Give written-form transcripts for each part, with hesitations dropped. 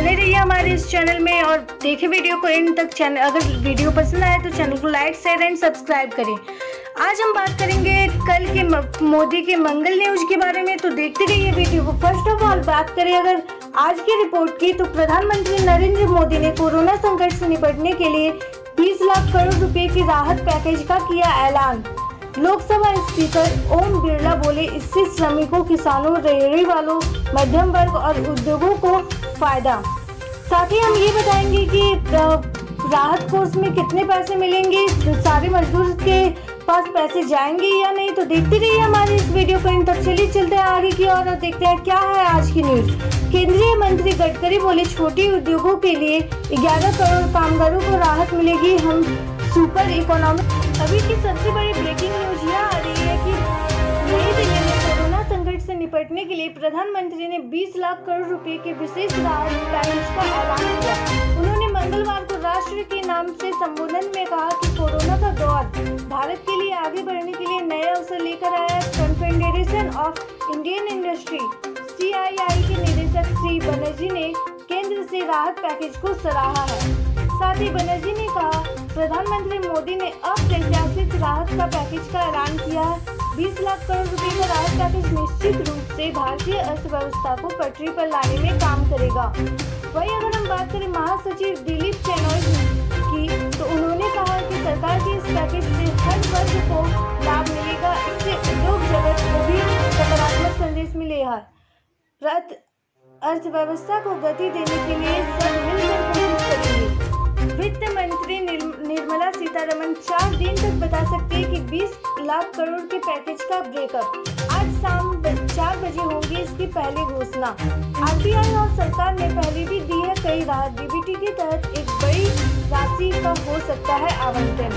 बने रहिए हमारे इस चैनल में और देखें वीडियो को एंड तक। चैनल अगर वीडियो पसंद आए तो चैनल को लाइक शेयर एंड सब्सक्राइब करें। आज हम बात करेंगे कल के मोदी के मंगल न्यूज के बारे में, तो देखते रहिए वीडियो को। फर्स्ट ऑफ ऑल बात करें अगर आज की रिपोर्ट की, तो प्रधानमंत्री नरेंद्र मोदी ने कोरोना संकट से निपटने के लिए 20 लाख करोड़ रुपए की राहत पैकेज का किया ऐलान। लोकसभा स्पीकर ओम बिरला बोले, इससे श्रमिकों, किसानों, रेहड़ी वालों, मध्यम वर्ग और उद्योगों को फायदा। साथ ही हम ये बताएंगे कि राहत कोष में कितने पैसे मिलेंगे, सारे मजदूर के पास पैसे जाएंगे या नहीं। तो देखते रहिए हमारे इस वीडियो को। तब चलिए चलते हैं आगे की और देखते हैं क्या है आज की न्यूज। केंद्रीय मंत्री गडकरी बोले, छोटे उद्योगों के लिए 11 करोड़ कामगारों को राहत मिलेगी, हम सुपर इकोनॉमिक। अभी की सबसे बड़ी ब्रेकिंग न्यूज यह आ रही है कि नई दिल्ली में कोरोना संकट से निपटने के लिए प्रधानमंत्री ने 20 लाख करोड़ रुपए के विशेष राहत पैकेज का ऐलान किया। उन्होंने मंगलवार को राष्ट्र के नाम से संबोधन में कहा कि कोरोना का दौर भारत के लिए आगे बढ़ने के लिए नए अवसर लेकर आया। Confederation of Indian industry CII के निदेशक श्री बनर्जी ने केंद्र से राहत पैकेज को सराहा है। साथ ही बनर्जी ने कहा, प्रधानमंत्री मोदी ने अप्रत्याशित राहत का पैकेज का ऐलान किया है। 20 लाख करोड़ रुपए का राहत पैकेज निश्चित रूप से भारतीय अर्थव्यवस्था को पटरी पर लाने में काम करेगा। वहीं अगर हम बात करें महासचिव दिलीप चेनॉय की, तो उन्होंने कहा कि सरकार के इस पैकेज से हर वर्ग को लाभ मिलेगा। इससे उद्योग जगत को भी सकारात्मक संदेश मिलेगा। अर्थव्यवस्था को गति देने के लिए सब मिलकर कोशिश करेंगे। वित्त मंत्री निर्मला सीतारमण 4 दिन तक बता सकते हैं कि 20 लाख करोड़ के पैकेज का ब्रेकअप। आज शाम 4 बजे होगी इसकी पहली घोषणा। RBI और सरकार ने पहले भी दी है कई राहत। DBT के तहत एक बड़ी राशि का हो सकता है आवंटन।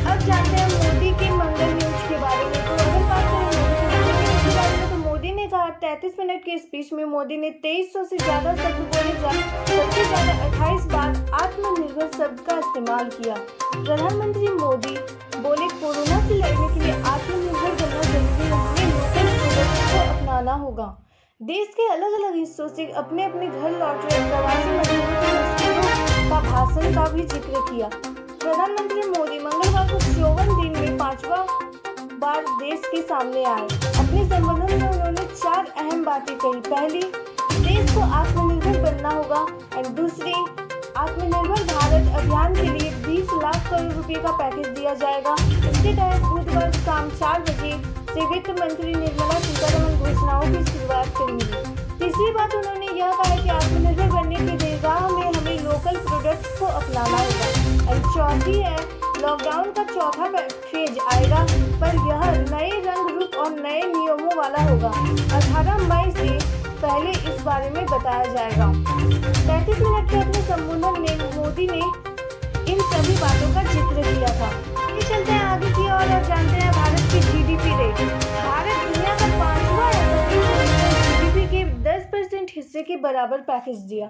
अब जानते हैं मोदी के मंगल न्यूज के बारे में। तो अगर बात करें मोदी के बारे में, तो मोदी ने कहा, 33 मिनट के स्पीच में मोदी ने 2300 से ज्यादा शब्द बोले, सबसे ज्यादा 28 बार आत्मनिर्भर शब्द का इस्तेमाल किया। प्रधानमंत्री मोदी बोले, कोरोना से लड़ने के लिए आत्मनिर्भर बनना जरूरी है, हमें लोकल प्रोडक्ट्स को अपनाना होगा। देश के अलग अलग हिस्सों से अपने अपने घर लौट रहे प्रवासी मजदूरों के मुश्किलों का भाषण का भी जिक्र किया। प्रधानमंत्री मोदी मंगलवार को 54 दिन में 5वां बार देश के सामने आए। अपने संबोधन में उन्होंने 4 अहम बातें कही। पहली, देश को आत्मनिर्भर बनना होगा, और दूसरी, आत्मनिर्भर भारत अभियान के लिए 20 लाख करोड़ रुपए का पैकेज दिया जाएगा। इसके तहत बुधवार शाम 4 बजे से वित्त मंत्री निर्मला सीतारमण घोषणाओं की शुरुआत करेंगी। तीसरी बात उन्होंने यह कहा कि आत्मनिर्भर बनने की राह में हमें लोकल प्रोडक्ट्स को अपनाना होगा। और चौथी है, लॉकडाउन का चौथा फेज आएगा, पर यह नए रंग रूप और नए नियमों वाला होगा। 18 मई से पहले इस बारे में बताया जाएगा। 33 मिनट के अपने संबोधन में मोदी ने इन सभी बातों का जिक्र किया था। ये चलते हैं आगे की और जानते हैं भारत की GDP रेट। भारत दुनिया का 5वां GDP के 10% हिस्से के बराबर पैकेज दिया।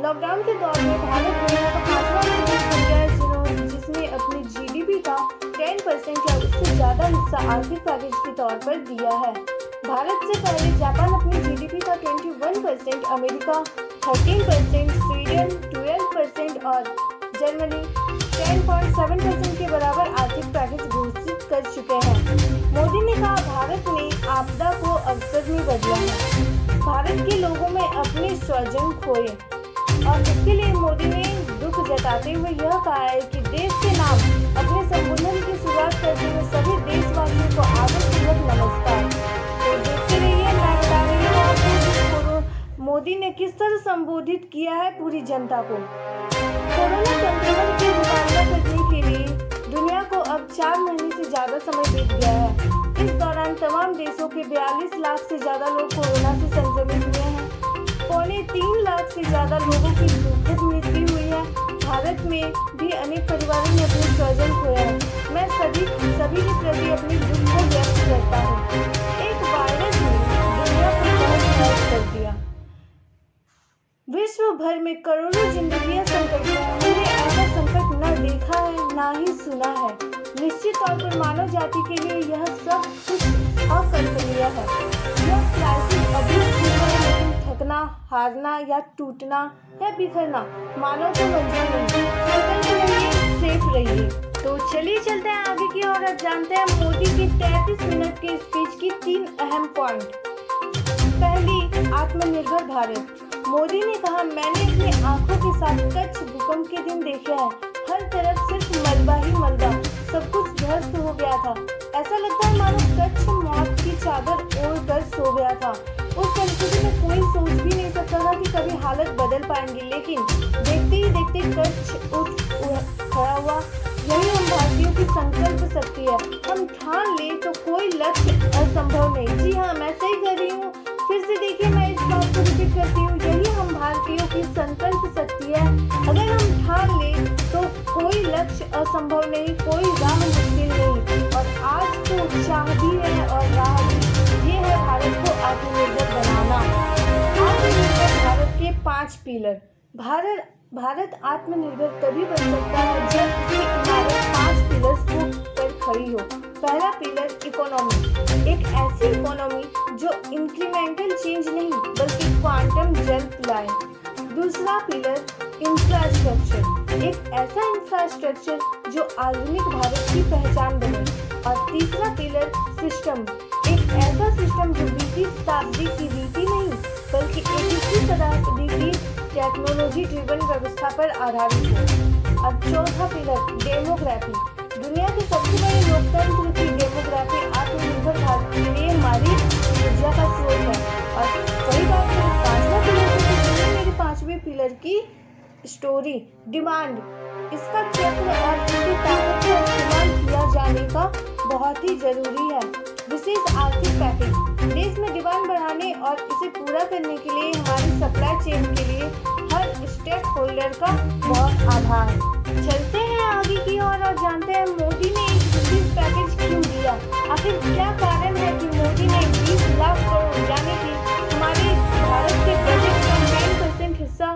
लॉकडाउन के दौर में भारत दुनिया का 5वां देश बन गया जिसने अपनी GDP का 10% या उससे ज्यादा हिस्सा आर्थिक पैकेज के तौर पर दिया है। भारत से पहले जापान अपनी GDP का 21%, अमेरिका 13%, स्वीडन 12% और जर्मनी 10.7% के बराबर आर्थिक पैकेज घोषित कर चुके हैं। मोदी ने कहा, भारत ने आपदा को अवसर में बदला है। भारत के लोगों में अपने स्वजन खोए और इसके लिए मोदी ने दुख जताते हुए यह कहा है कि देश के नाम अपने संबोधन की शुरुआत करते हुए सभी देशवासियों को आदरपूर्वक नमस्कार। तो देखते रहिए, मैं बता रही हूँ आपको मोदी ने किस तरह संबोधित किया है पूरी जनता को। कोरोना संक्रमण से मुकाबला करने के लिए दुनिया को अब 4 महीने से ज्यादा समय बीत गया है। इस दौरान तमाम देशों के 42 लाख से ज्यादा लोग कोरोना से संक्रमित हुए हैं। 3.25 लाख से ज्यादा लोगों की दुखद मृत्यु हुई है। भारत में भी अनेक परिवारों ने अपने स्वजन खोया है। मैं सभी के प्रति अपने दुख को व्यक्त करता हूँ। एक वायरस ने दुनिया को बहुत कर दिया। विश्व भर में करोड़ों जिंदगियां संकट में हैं। हमने ऐसा संकट न देखा है, न ही सुना है। निश्चित तौर पर मानव जाति के लिए यह सब कुछ अकल्पनीय है। यह क्राइसिस अभी शुरू है, लेकिन थकना, हारना या टूटना या बिखरना मानव को मंजूर नहीं। संकल्प रहिए, सेफ रहिए। तो चलिए चलते हैं आगे की ओर और जानते हैं मोदी के 33 मिनट के स्पीच की 3 अहम पॉइंट। पहली, आत्मनिर्भर भारत। मोदी ने कहा, मैंने अपनी आंखों के साथ कच्छ भूकंप के दिन देखे हैं। हर तरफ सिर्फ मलबा ही मलबा, सब कुछ ध्वस्त हो गया था। ऐसा लगता है मानो कच्छ मौत की चादर ओढ़ कर सो गया था। उस परिस्थिति में कोई सोच भी नहीं सकता था कि कभी हालत बदल पाएंगी, लेकिन देखते ही देखते कच्छ उठ खड़ा हुआ। यही हम भारतीयों की संकल्प शक्ति है। हम ठान ले तो कोई लक्ष्य असंभव नहीं। जी हाँ, मैं सही कर रही हूँ। फिर से देखिए, मैं इस बात को रिपीट करती हूँ, यही हम भारतीयों की संकल्प शक्ति है। अगर हम ठान ले तो कोई लक्ष्य असंभव नहीं, कोई राह मुश्किल नहीं। और आज तो चाह भी है और राह भी। ये है भारत को आत्मनिर्भर बनाना। आत्मनिर्भर भारत के 5 पिलर। भारत आत्मनिर्भर तभी बन सकता है जब उसकी इमारत 5 पिलर्स पर खड़ी हो। पहला पिलर, इकोनॉमी। एक ऐसी इकोनॉमी जो इंक्रीमेंटल चेंज नहीं बल्कि क्वांटम जंप लाए। दूसरा पिलर, इंफ्रास्ट्रक्चर। एक ऐसा इंफ्रास्ट्रक्चर जो आधुनिक भारत की पहचान बने। और तीसरा पिलर, सिस्टम। एक ऐसा सिस्टम जो 20वीं शताब्दी की रीति नहीं बल्कि 21वीं शताब्दी की टेक्नोलॉजी ड्रिवन व्यवस्था पर आधारित हो। अब चौथा पिलर, डेमोग्राफी। दुनिया के सबसे बड़े लोकतंत्र की डेमोग्राफी आत्मनिर्भर भारत के लिए हमारी ऊर्जा का स्रोत है। और वही बात है पांचवा पिलर की, मेरे 5वें पिलर की स्टोरी, डिमांड। इसका चक्र और इसकी ताकत का इस्तेमाल किया जाने का बहुत ही जरूरी है। विशेष आर्थिक पैकेज। देश में डिमांड बढ़ाने और इसे पूरा करने के लिए हमारी सप्लाई चेन के लिए हर स्टेक होल्डर का बहुत आभार। चलते हैं आगे की ओर और जानते हैं मोदी ने एक विशेष पैकेज क्यों दिया। आखिर क्या कारण है कि मोदी ने 20 लाख करोड़ यानी कि हमारे भारत के बजट का 10% हिस्सा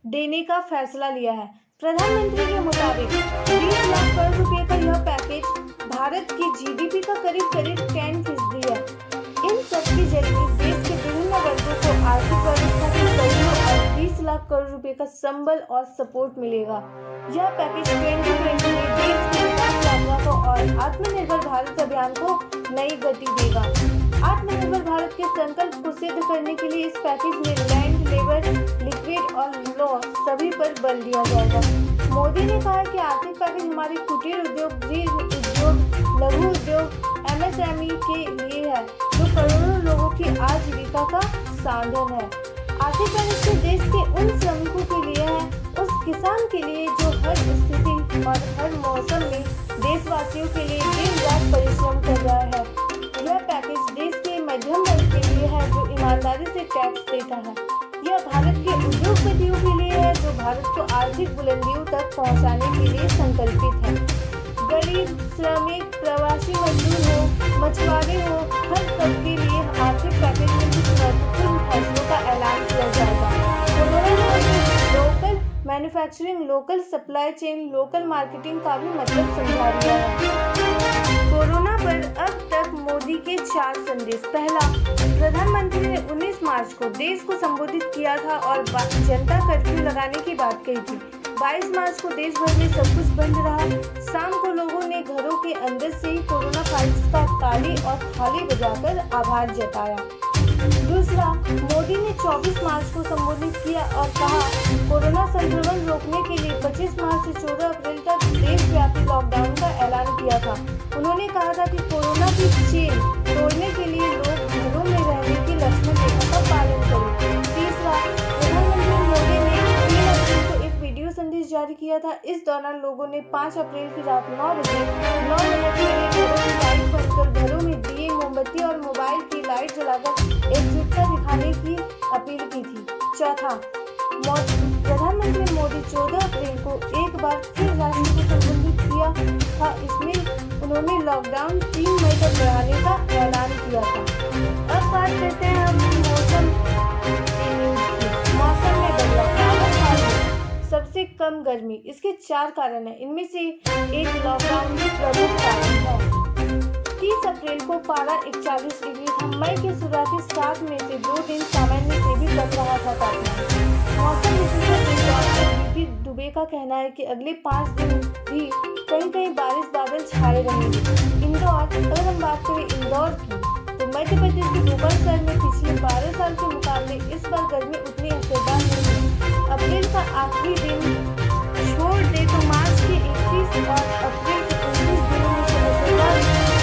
देने का फैसला लिया है। प्रधानमंत्री के मुताबिक 20 लाख करोड़ रुपए का यह पैकेज भारत की जीडीपी का करीब 10% है। इन सबके जरिए देश के विभिन्न वर्गों को आर्थिक व्यवस्था के सहयोग और 20 लाख करोड़ रुपए का संबल और सपोर्ट मिलेगा। यह पैकेज 2020 में देश की विकास यात्रा को और आत्मनिर्भर भारत अभियान को नई गति देगा। आत्मनिर्भर भारत के संकल्प को सिद्ध करने के लिए इस पैकेज में लैंड, लेबर, लिक्विड और लॉ सभी पर बल दिया जाएगा। मोदी ने कहा कि आर्थिक पैकेज हमारे कुटीर उद्योग, गृह उद्योग, लघु उद्योग, एमएसएमई के लिए है, जो करोड़ों लोगों की आजीविका का साधन है। आर्थिक पैकेज से देश के उन श्रमिकों के लिए है, उस किसान के लिए जो हर स्थिति और हर मौसम में देशवासियों के लिए दिन रात परिश्रम कर रहा है। यह पैकेज देश के मध्यम वर्ग के लिए है जो ईमानदारी से टैक्स देता है। यह भारत के उद्योगपतियों के लिए है जो भारत को आर्थिक बुलंदियों तक पहुंचाने के लिए संकल्पित है। गरीब, श्रमिक, प्रवासी मजदूर हो, मछुआरे हो, हर सबके लिए आर्थिक पैकेज में कुछ महत्वपूर्ण फैसलों का ऐलान किया जाएगा। Local manufacturing, local supply chain, local marketing का भी मतलब समझा दिया है। कोरोना पर अब तक मोदी के 4 संदेश। पहला, प्रधानमंत्री ने 19 मार्च को देश को संबोधित किया था और जनता कर्फ्यू लगाने की बात कही थी। 22 मार्च को देश भर में सब कुछ बंद रहा। शाम को लोगों ने घरों के अंदर से ही कोरोना फाइल्स का ताली और थाली बजाकर आभार जताया। दूसरा, मोदी ने 24 मार्च को संबोधित किया और कहा, कोरोना संक्रमण रोकने के लिए 25 मार्च से 14 अप्रैल तक देशव्यापी लॉकडाउन का ऐलान किया था। उन्होंने कहा था कि कोरोना की चेन तोड़ने के लिए लोग घरों में रहने की लक्ष्मण रेखा का पालन करें। तीसरा, प्रधानमंत्री मोदी ने 3 अप्रैल को एक वीडियो संदेश जारी किया था। इस दौरान लोगों ने 5 अप्रैल की रात 9 बजे 9 मिनट के लिए घरों की लाइट बंद कर घरों में दिए, मोमबत्ती और मोबाइल की लाइट जलाकर एकजुटता दिखाने की अपील की थी। चौथा, प्रधानमंत्री मोदी 14 अप्रैल को एक बार फिर राष्ट्र को संबोधित किया था। इसमें उन्होंने लॉकडाउन 3 मई तक बढ़ाने का ऐलान किया था। अब बात करते हैं हम मौसम की न्यूज़ की। मौसम में बदलाव, सबसे कम गर्मी। इसके 4 कारण हैं। इनमें से एक लॉकडाउन भी प्रमुख कारण है। 30 अप्रैल को पारा 41 डिग्री था। मई के शुरुआती 7 में से 2 दिन सामान्य से भी कम रहा था तापमान। मौसम विशेषज्ञ डॉक्टर वीपी दुबे का कहना है कि अगले 5 दिन भी कहीं कहीं बारिश बादल छाए रहेंगे। अगर हम बात करें इंदौर की, तो मध्य प्रदेश के भोपाल शहर में पिछले 12 साल के मुकाबले इस बार गर्मी उतनी असरदार नहीं है। अप्रैल का आखिरी दिन छोड़ दे तो मार्च के 31 और अप्रैल के 29 दिनों में से असरदार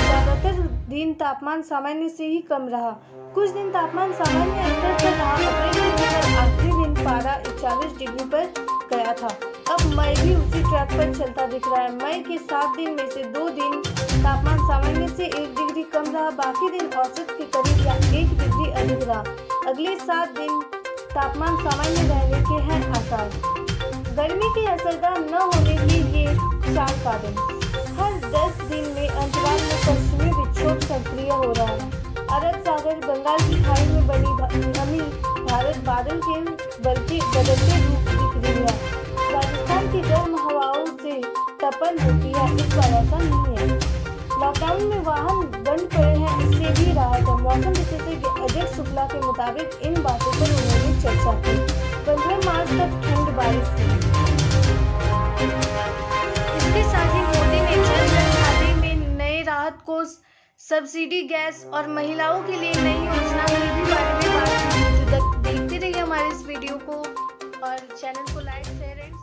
ज्यादातर दिन तापमान सामान्य से ही कम रहा। कुछ दिन तापमान सामान्य स्तर पर रहा। अप्रैल के आखिरी दिन पारा 41 डिग्री पर गया था। अब मई भी उसी ट्रैक पर चलता दिख रहा है। मई के 7 दिन में से 2 दिन तापमान सामान्य से 1 डिग्री कम रहा। बाकी दिन औसत के करीब या 1 डिग्री अधिक रहा। अगले 7 दिन तापमान सामान्य रहने के हैं आसार। गर्मी के असरदार न होने की ये 4 कारण। हर 10 दिन में अंतराल में पश्चिमी विक्षोभ सक्रिय हो रहा है। अरब सागर, बंगाल की खाड़ी में बनी नमी भारत बादल के बदलते रूप दिख रही है। राजस्थान की गर्म हवाओं से तपन होती है, इस बार ऐसा नहीं है। लॉकडाउन में वाहन बंद पड़े हैं, इससे भी राहत है। मौसम विशेषज्ञ अजय शुक्ला के मुताबिक इन बातों पर उन्होंने चर्चा की। 15 मार्च तक ठंड बारिश हुई। इसके साथ ही मोदी ने जन धन खाते में नए राहत कोष, सब्सिडी गैस और महिलाओं के लिए नई योजना के भी बारे में बात की। तो देखते रहिए हमारे इस वीडियो को और चैनल को लाइक, शेयर एंड